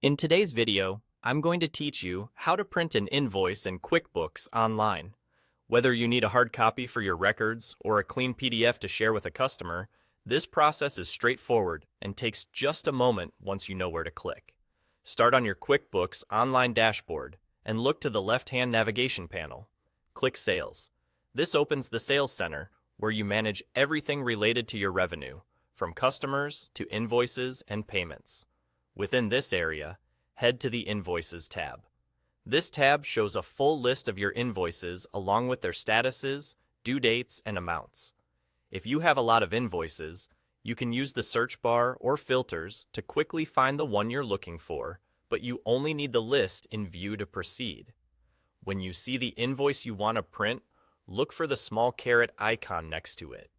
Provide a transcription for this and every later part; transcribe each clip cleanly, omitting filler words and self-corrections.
In today's video, I'm going to teach you how to print an invoice in QuickBooks Online. Whether you need a hard copy for your records or a clean PDF to share with a customer, this process is straightforward and takes just a moment once you know where to click. Start on your QuickBooks Online dashboard and look to the left-hand navigation panel. Click Sales. This opens the Sales Center, where you manage everything related to your revenue, from customers to invoices and payments. Within this area, head to the Invoices tab. This tab shows a full list of your invoices along with their statuses, due dates, and amounts. If you have a lot of invoices, you can use the search bar or filters to quickly find the one you're looking for, but you only need the list in view to proceed. When you see the invoice you want to print, look for the small caret icon next to it.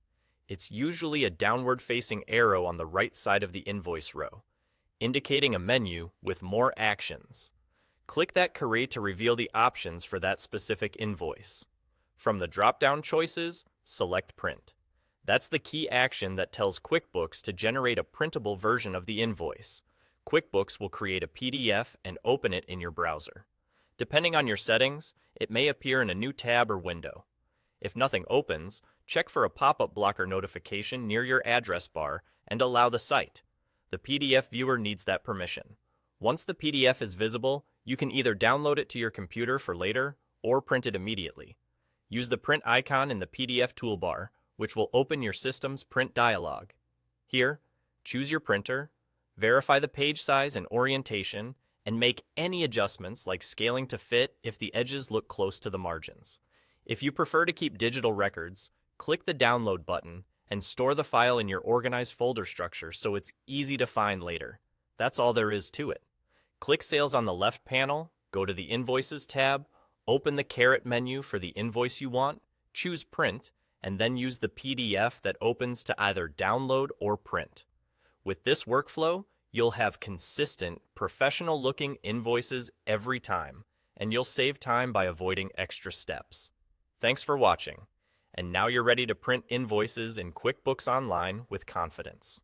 It's usually a downward-facing arrow on the right side of the invoice row, indicating a menu with more actions. Click that caret to reveal the options for that specific invoice. From the drop-down choices, select Print. That's the key action that tells QuickBooks to generate a printable version of the invoice. QuickBooks will create a PDF and open it in your browser. Depending on your settings, it may appear in a new tab or window. If nothing opens, check for a pop-up blocker notification near your address bar and allow the site. The PDF viewer needs that permission. Once the PDF is visible, you can either download it to your computer for later or print it immediately. Use the print icon in the PDF toolbar, which will open your system's print dialog. Here, choose your printer, verify the page size and orientation, and make any adjustments like scaling to fit if the edges look close to the margins. If you prefer to keep digital records, click the Download button and store the file in your organized folder structure so it's easy to find later. That's all there is to it. Click Sales on the left panel, go to the Invoices tab, open the caret menu for the invoice you want, choose Print, and then use the PDF that opens to either download or print. With this workflow, you'll have consistent, professional-looking invoices every time, and you'll save time by avoiding extra steps. Thanks for watching. And now you're ready to print invoices in QuickBooks Online with confidence.